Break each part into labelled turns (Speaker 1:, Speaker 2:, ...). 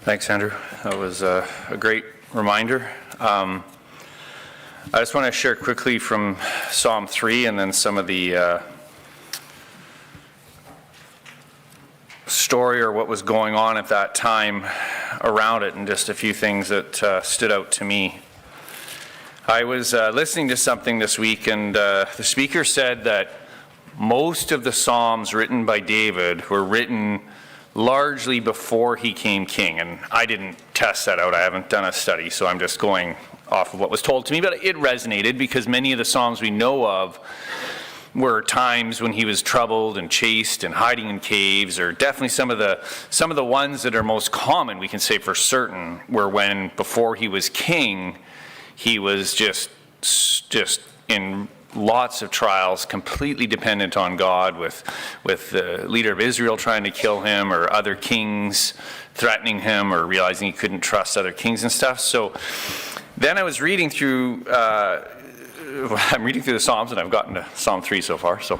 Speaker 1: Thanks, Andrew. That was a great reminder. I just want to share quickly from Psalm 3 and then some of the story or what was going on at that time around it, and just a few things that stood out to me. I was listening to something this week, and the speaker said that most of the Psalms written by David were written largely before he became king. And I didn't test that out. I haven't done a study, so I'm just going off of what was told to me. But it resonated because many of the Psalms we know of were times when he was troubled and chased and hiding in caves, or definitely some of the ones that are most common, we can say for certain, were when before he was king, he was just in lots of trials, completely dependent on God, with the leader of Israel trying to kill him, or other kings threatening him, or realizing he couldn't trust other kings and stuff. So then I was reading through, I'm reading through the Psalms, and I've gotten to Psalm 3 so far, so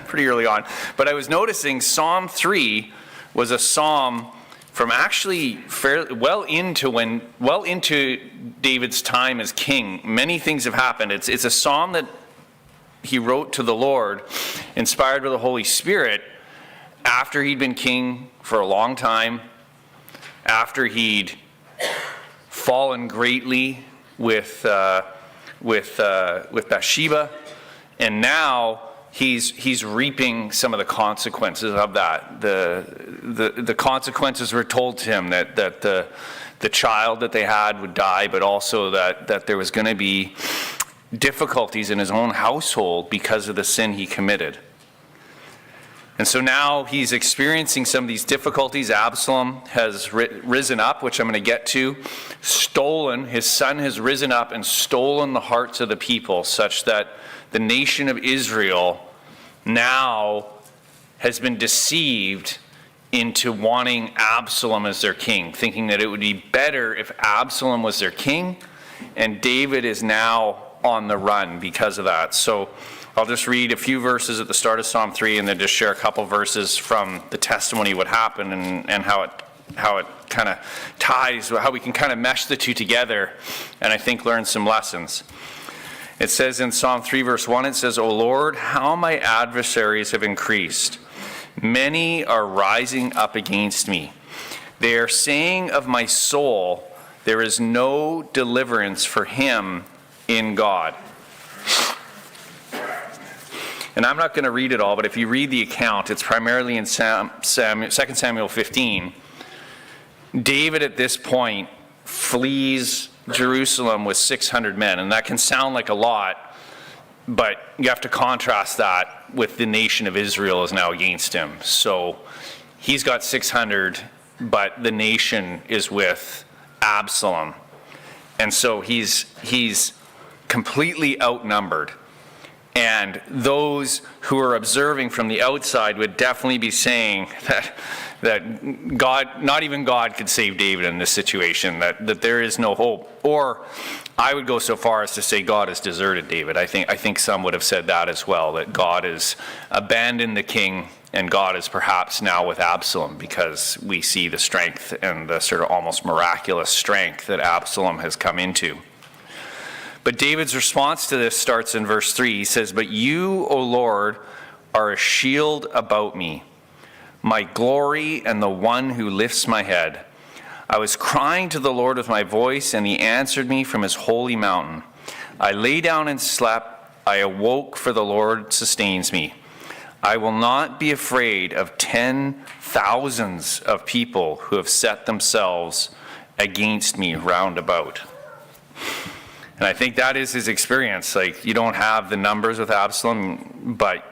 Speaker 1: pretty early on. But I was noticing Psalm 3 was a psalm from actually fairly well into David's time as king. Many things have happened. It's a psalm that he wrote to the Lord, inspired by the Holy Spirit, after he'd been king for a long time, after he'd fallen greatly with Bathsheba, and now he's reaping some of the consequences of that. The consequences were told to him that the child that they had would die, but also that there was going to be difficulties in his own household because of the sin he committed. And so now he's experiencing some of these difficulties. Absalom has risen up, which I'm going to get to. His son has risen up and stolen the hearts of the people, such that the nation of Israel now has been deceived into wanting Absalom as their king, thinking that it would be better if Absalom was their king, and David is now on the run because of that. So I'll just read a few verses at the start of Psalm 3 and then just share a couple verses from the testimony, what happened, and how it kind of ties, how we can kind of mesh the two together, and I think learn some lessons. It says in Psalm 3 verse 1, it says, "O Lord, how my adversaries have increased. Many are rising up against me. They are saying of my soul, there is no deliverance for him in God." And I'm not going to read it all, but if you read the account, it's primarily in 2 Samuel 15. David at this point flees Jerusalem with 600 men, and that can sound like a lot, but you have to contrast that with the nation of Israel is now against him. So he's got 600, but the nation is with Absalom. And so he's completely outnumbered. And those who are observing from the outside would definitely be saying that God, not even God, could save David in this situation, that there is no hope. Or I would go so far as to say God has deserted David. I think some would have said that as well, that God has abandoned the king and God is perhaps now with Absalom, because we see the strength and the sort of almost miraculous strength that Absalom has come into. But David's response to this starts in verse 3. He says, "But you, O Lord, are a shield about me, my glory and the one who lifts my head. I was crying to the Lord with my voice, and he answered me from his holy mountain. I lay down and slept. I awoke, for the Lord sustains me. I will not be afraid of 10,000s of people who have set themselves against me round about." And I think that is his experience. Like, you don't have the numbers with Absalom, but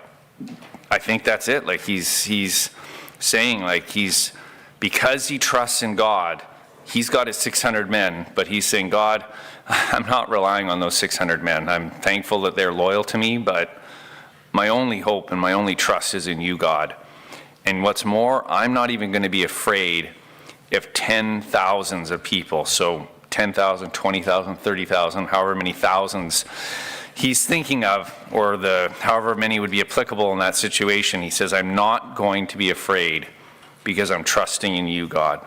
Speaker 1: I think that's it. Like, he's saying, like, because he trusts in God, he's got his 600 men, but he's saying, God, I'm not relying on those 600 men. I'm thankful that they're loyal to me, but my only hope and my only trust is in you, God. And what's more, I'm not even going to be afraid if 10,000s of people, so 10,000, 20,000, 30,000, however many thousands he's thinking of, or however many would be applicable in that situation. He says, I'm not going to be afraid because I'm trusting in you, God.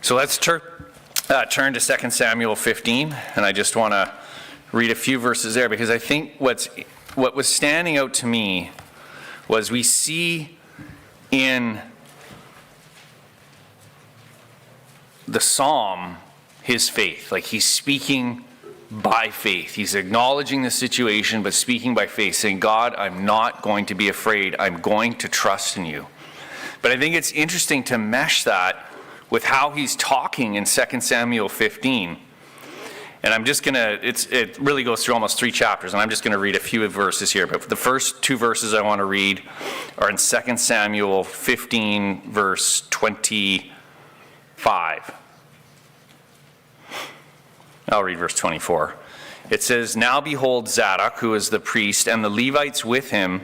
Speaker 1: So let's turn to 2 Samuel 15, and I just want to read a few verses there, because I think what was standing out to me was we see in the psalm his faith. Like, he's speaking by faith. He's acknowledging the situation, but speaking by faith, saying, God, I'm not going to be afraid. I'm going to trust in you. But I think it's interesting to mesh that with how he's talking in 2 Samuel 15. And I'm just going to, it really goes through almost 3 chapters, and I'm just going to read a few verses here. But the first 2 verses I want to read are in 2 Samuel 15, verse 25. I'll read verse 24. It says, Now behold, Zadok, who is the priest, and the Levites with him,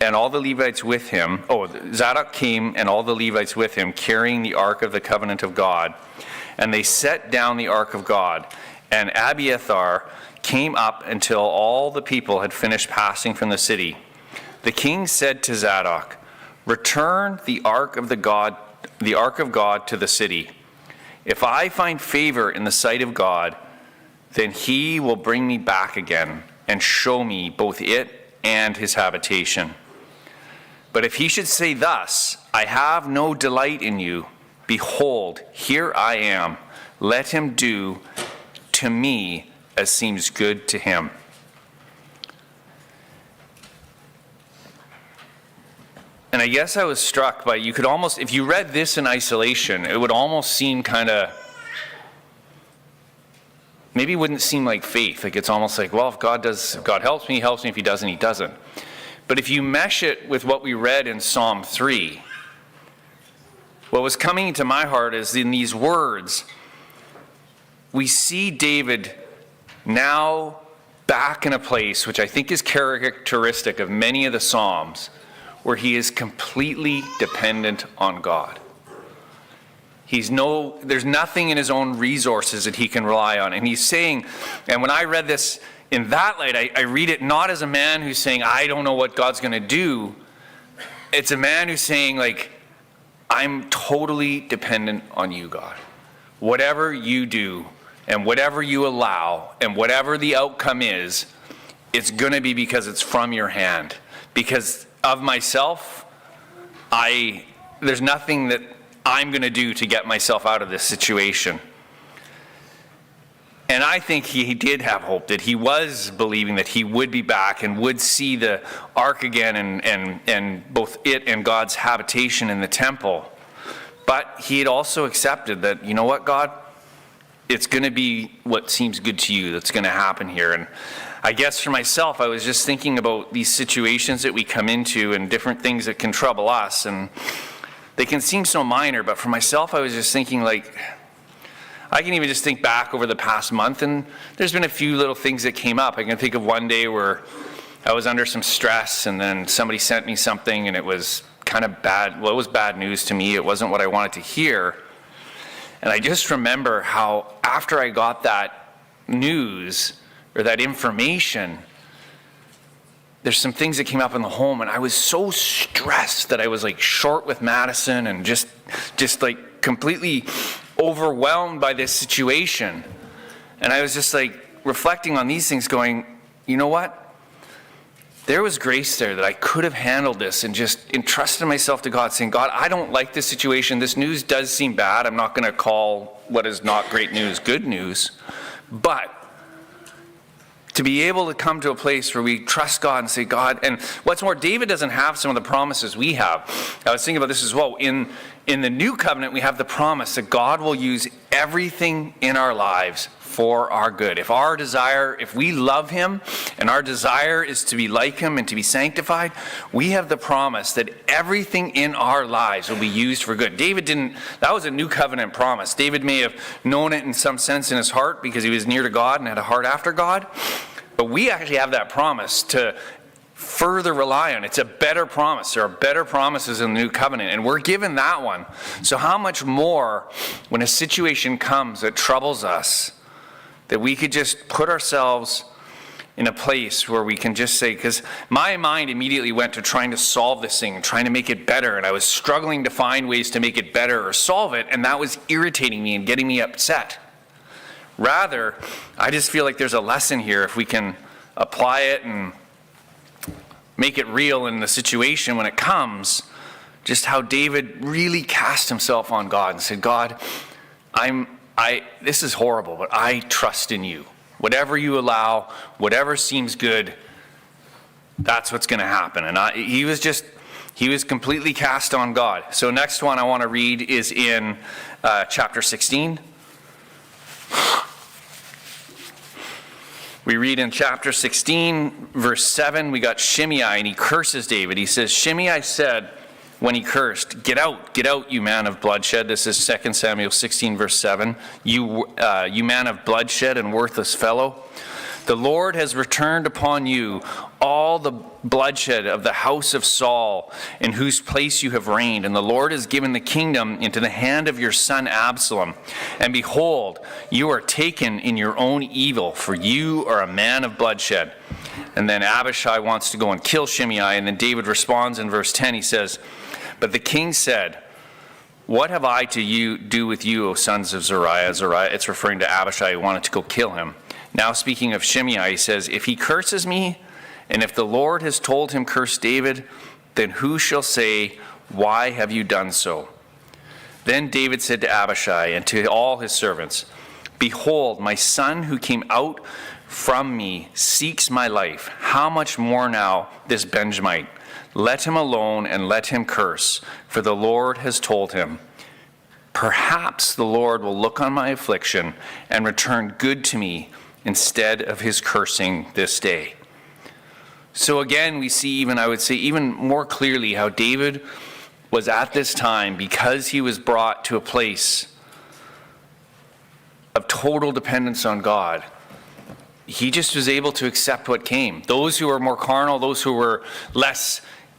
Speaker 1: and all the Levites with him, Zadok came and all the Levites with him, carrying the ark of the covenant of God. And they set down the ark of God. And Abiathar came up until all the people had finished passing from the city. The king said to Zadok, Return the ark of God to the city. If I find favor in the sight of God, then he will bring me back again and show me both it and his habitation. But if he should say thus, I have no delight in you, behold, here I am. Let him do to me as seems good to him. And I guess I was struck by, you could almost, if you read this in isolation, it would almost seem kind of, maybe it wouldn't seem like faith. Like, it's almost like, well, if God helps me, he helps me. If he doesn't, he doesn't. But if you mesh it with what we read in Psalm 3, what was coming into my heart is in these words, we see David now back in a place which I think is characteristic of many of the Psalms, where he is completely dependent on God. There's nothing in his own resources that he can rely on. And he's saying, and when I read this in that light, I read it not as a man who's saying, I don't know what God's going to do. It's a man who's saying, like, I'm totally dependent on you, God. Whatever you do, and whatever you allow, and whatever the outcome is, it's going to be because it's from your hand. Because of myself, there's nothing that I'm going to do to get myself out of this situation. And I think he did have hope, that he was believing that he would be back and would see the ark again and both it and God's habitation in the temple. But he had also accepted that, you know what, God, it's going to be what seems good to you that's going to happen here. And I guess for myself, I was just thinking about these situations that we come into and different things that can trouble us. And they can seem so minor, but for myself, I was just thinking, like, I can even just think back over the past month, and there's been a few little things that came up. I can think of one day where I was under some stress, and then somebody sent me something, and it was kind of bad. Well, it was bad news to me. It wasn't what I wanted to hear. And I just remember how after I got that news or that information, there's some things that came up in the home, and I was so stressed that I was like short with Madison and just like completely overwhelmed by this situation. And I was just like reflecting on these things going, you know what? There was grace there that I could have handled this and just entrusted myself to God, saying, God, I don't like this situation. This news does seem bad. I'm not going to call what is not great news good news. But to be able to come to a place where we trust God and say, God, and what's more, David doesn't have some of the promises we have. I was thinking about this as well. In the new covenant, we have the promise that God will use everything in our lives for our good. If we love him and our desire is to be like him and to be sanctified, we have the promise that everything in our lives will be used for good. That was a new covenant promise. David may have known it in some sense in his heart because he was near to God and had a heart after God. But we actually have that promise to further rely on. It's a better promise. There are better promises in the new covenant, and we're given that one. So how much more when a situation comes that troubles us, that we could just put ourselves in a place where we can just say, because my mind immediately went to trying to solve this thing and trying to make it better, and I was struggling to find ways to make it better or solve it, and that was irritating me and getting me upset. Rather, I just feel like there's a lesson here if we can apply it and make it real in the situation when it comes, just how David really cast himself on God and said, God, this is horrible, but I trust in you. Whatever you allow, whatever seems good, that's what's going to happen. And he was completely cast on God. So next one I want to read is in chapter 16. We read in chapter 16, verse 7, we got Shimei, and he curses David. He says, Shimei said, when he cursed, get out, you man of bloodshed. This is 2 Samuel 16, verse 7. You man of bloodshed and worthless fellow. The Lord has returned upon you all the bloodshed of the house of Saul, in whose place you have reigned. And the Lord has given the kingdom into the hand of your son Absalom. And behold, you are taken in your own evil, for you are a man of bloodshed. And then Abishai wants to go and kill Shimei. And then David responds in verse 10. He says, but the king said, what have I to do with you, O sons of Zeruiah? Zeruiah, it's referring to Abishai who wanted to go kill him. Now speaking of Shimei, he says, if he curses me, and if the Lord has told him curse David, then who shall say, why have you done so? Then David said to Abishai and to all his servants, behold, my son who came out from me seeks my life. How much more now this Benjamite? Let him alone and let him curse, for the Lord has told him. Perhaps the Lord will look on my affliction and return good to me instead of his cursing this day. So again, we see I would say even more clearly how David was at this time, because he was brought to a place of total dependence on God, he just was able to accept what came. Those who were more carnal, those who were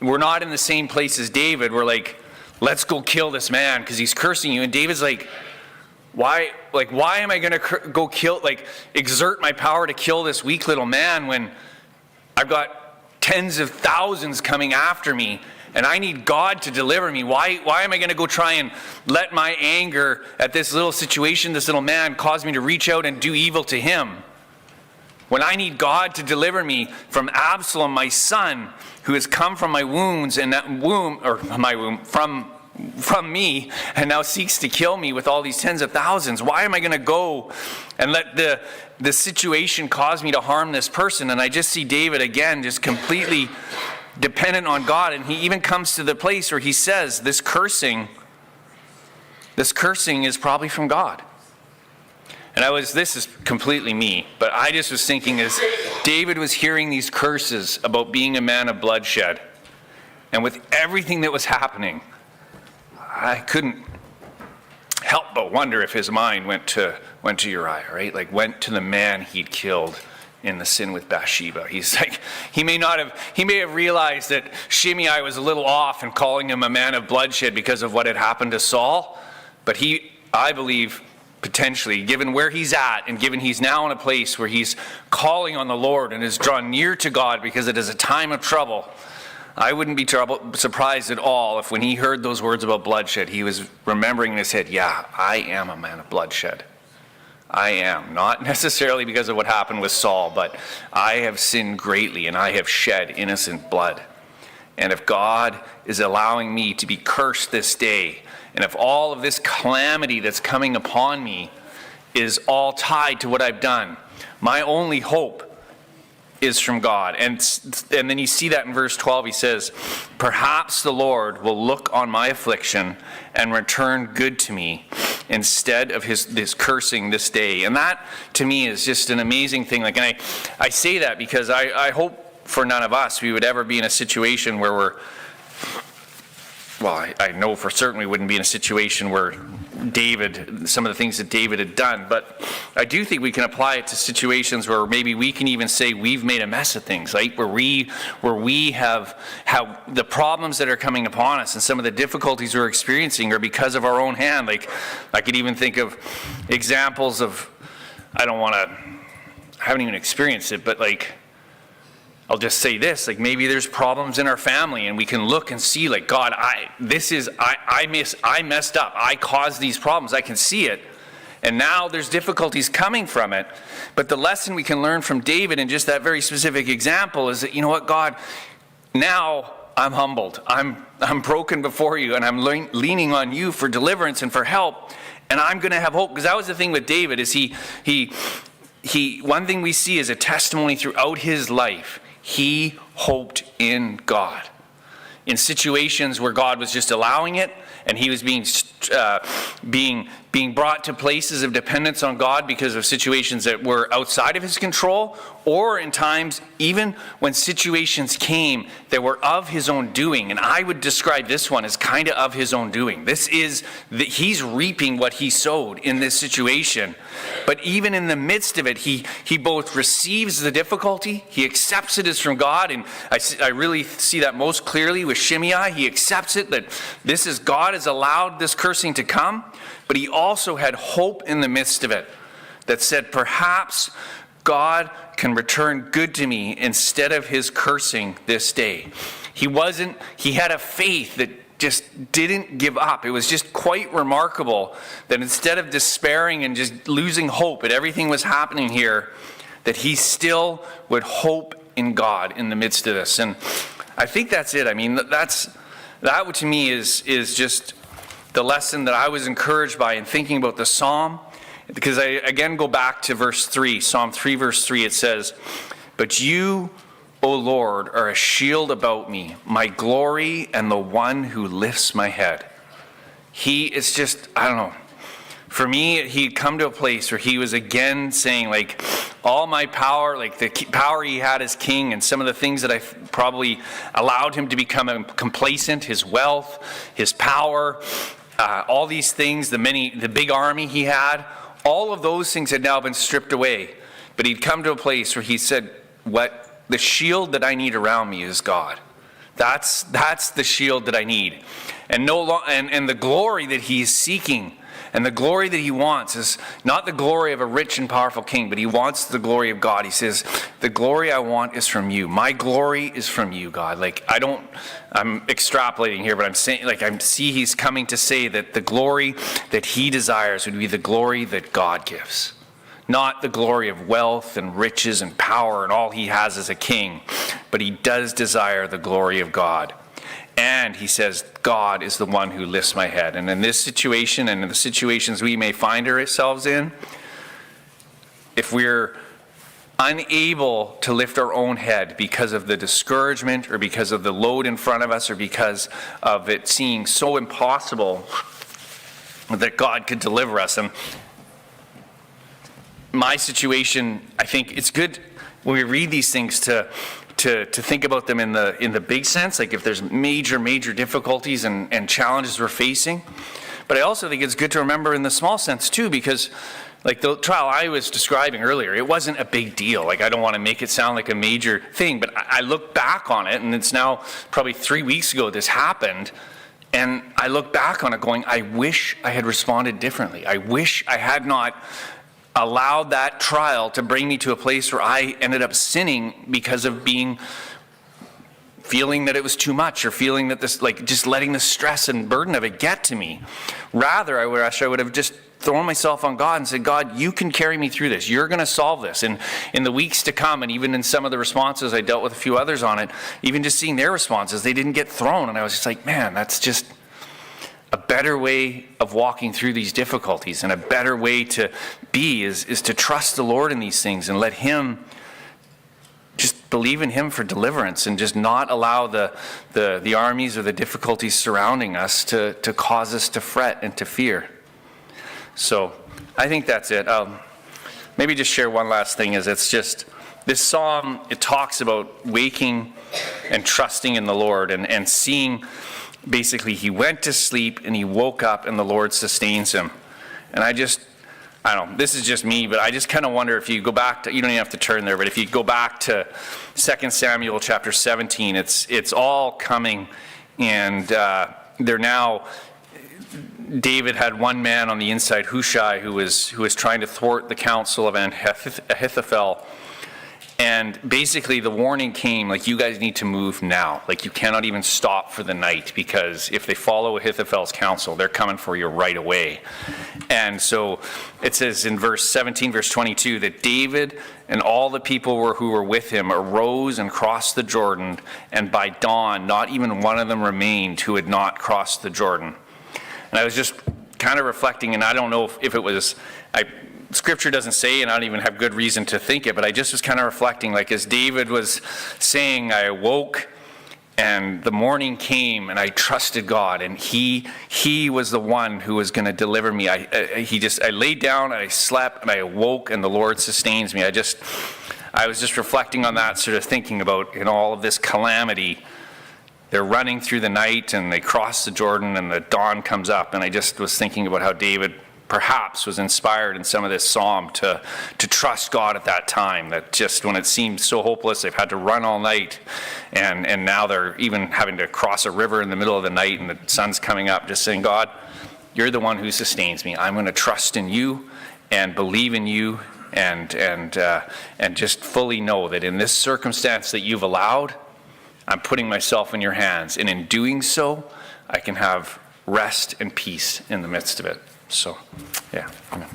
Speaker 1: were not in the same place as David, were like, let's go kill this man because he's cursing you. And David's like, why am I going to go exert my power to kill this weak little man when I've got tens of thousands coming after me and I need God to deliver me? Why am I going to go try and let my anger at this little situation, this little man, cause me to reach out and do evil to him? When I need God to deliver me from Absalom, my son, who has come from my wounds and from me, and now seeks to kill me with all these tens of thousands. Why am I going to go and let the situation cause me to harm this person? And I just see David again just completely dependent on God, and he even comes to the place where he says this cursing is probably from God. And this is completely me, but I just was thinking as David was hearing these curses about being a man of bloodshed, and with everything that was happening, I couldn't help but wonder if his mind went to Uriah, right? Like went to the man he'd killed in the sin with Bathsheba. He's like, he may have realized that Shimei was a little off in calling him a man of bloodshed because of what had happened to Saul, but I believe, potentially, given where he's at and given he's now in a place where he's calling on the Lord and is drawn near to God because it is a time of trouble, I wouldn't be surprised at all if when he heard those words about bloodshed, he was remembering in his head, yeah, I am a man of bloodshed. I am. Not necessarily because of what happened with Saul, but I have sinned greatly and I have shed innocent blood. And if God is allowing me to be cursed this day, and if all of this calamity that's coming upon me is all tied to what I've done, my only hope is from God. And then you see that in verse 12, he says, perhaps the Lord will look on my affliction and return good to me instead of this cursing this day. And that, to me, is just an amazing thing. And I say that because I hope for none of us we would ever be in a situation where I know for certain we wouldn't be in a situation where some of the things that David had done, but I do think we can apply it to situations where maybe we can even say we've made a mess of things, right? Where we have the problems that are coming upon us and some of the difficulties we're experiencing are because of our own hand. Like I could even think of examples of, I haven't even experienced it, but like I'll just say this, like maybe there's problems in our family and we can look and see like, God, I messed up. I caused these problems. I can see it. And now there's difficulties coming from it. But the lesson we can learn from David in just that very specific example is that, you know what, God, now I'm humbled. I'm broken before you, and I'm leaning on you for deliverance and for help. And I'm going to have hope. Because that was the thing with David, is he one thing we see is a testimony throughout his life. He hoped in God. In situations where God was just allowing it, and he was being brought to places of dependence on God because of situations that were outside of his control, or in times even when situations came that were of his own doing. And I would describe this one as kind of his own doing. This is that he's reaping what he sowed in this situation. But even in the midst of it, he both receives the difficulty, he accepts it as from God, and I really see that most clearly with Shimei. He accepts it, that this is God has allowed this cursing to come, but he also had hope in the midst of it that said, perhaps God can return good to me instead of his cursing this day. He had a faith that just didn't give up. It was just quite remarkable that instead of despairing and just losing hope at everything was happening here, that he still would hope in God in the midst of this. And I think that's it. I mean, that to me is just the lesson that I was encouraged by in thinking about the psalm. Because I again go back to verse 3, Psalm 3 verse 3, it says, "But you, O Lord, are a shield about me, my glory and the one who lifts my head." He is just, I don't know. For me, he'd come to a place where he was again saying, like, all my power, like the power he had as king and some of the things that I probably allowed him to become complacent, his wealth, his power, all these things, the big army he had, all of those things had now been stripped away. But he'd come to a place where he said, the shield that I need around me is God. That's the shield that I need. And and the glory that he is seeking and the glory that he wants is not the glory of a rich and powerful king, but he wants the glory of God. He says, the glory I want is from you. My glory is from you, God. I'm extrapolating here, but I'm saying, he's coming to say that the glory that he desires would be the glory that God gives. Not the glory of wealth and riches and power and all he has as a king, but he does desire the glory of God. And he says, God is the one who lifts my head. And in this situation and in the situations we may find ourselves in, if we're unable to lift our own head because of the discouragement or because of the load in front of us or because of it seeming so impossible that God could deliver us. And my situation, I think it's good when we read these things to think about them in the big sense, like if there's major difficulties and challenges we're facing. But I also think it's good to remember in the small sense too, because like the trial I was describing earlier, it wasn't a big deal. Like I don't want to make it sound like a major thing, but I look back on it, and it's now probably 3 weeks ago this happened, and I look back on it going, I wish I had responded differently. I wish I had not allowed that trial to bring me to a place where I ended up sinning because of feeling that it was too much, or feeling that this, like just letting the stress and burden of it get to me. Rather, I would have just thrown myself on God and said, God, you can carry me through this. You're going to solve this. And in the weeks to come, and even in some of the responses, I dealt with a few others on it, even just seeing their responses, they didn't get thrown. And I was just like, man, that's just a better way of walking through these difficulties, and a better way to be is to trust the Lord in these things and let him, just believe in him for deliverance, and just not allow the armies or the difficulties surrounding us to cause us to fret and to fear. So I think that's it. Maybe just share one last thing, is it's just this psalm, it talks about waking and trusting in the Lord and seeing. Basically, he went to sleep and he woke up and the Lord sustains him. And I don't know, this is just me, but I just kind of wonder if you go back to, you don't even have to turn there, but if you go back to 2 Samuel chapter 17, it's all coming, and they're now, David had one man on the inside, Hushai, who was trying to thwart the counsel of Ahithophel. And basically the warning came, like, you guys need to move now. Like, you cannot even stop for the night, because if they follow Ahithophel's counsel, they're coming for you right away. And so it says in verse 17, verse 22, that David and all the people who were with him arose and crossed the Jordan, and by dawn, not even one of them remained who had not crossed the Jordan. And I was just kind of reflecting, and I don't know if it was, Scripture doesn't say, and I don't even have good reason to think it, but I just was kind of reflecting, like, as David was saying, I awoke and the morning came and I trusted God, and he was the one who was going to deliver me. I laid down and I slept and I awoke and the Lord sustains me. I was just reflecting on that, sort of thinking about, all of this calamity. They're running through the night and they cross the Jordan and the dawn comes up, and I just was thinking about how David perhaps was inspired in some of this psalm to trust God at that time, that just when it seemed so hopeless, they've had to run all night, and now they're even having to cross a river in the middle of the night and the sun's coming up, just saying, God, you're the one who sustains me. I'm going to trust in you and believe in you, and just fully know that in this circumstance that you've allowed, I'm putting myself in your hands, and in doing so, I can have rest and peace in the midst of it. So, yeah, amen.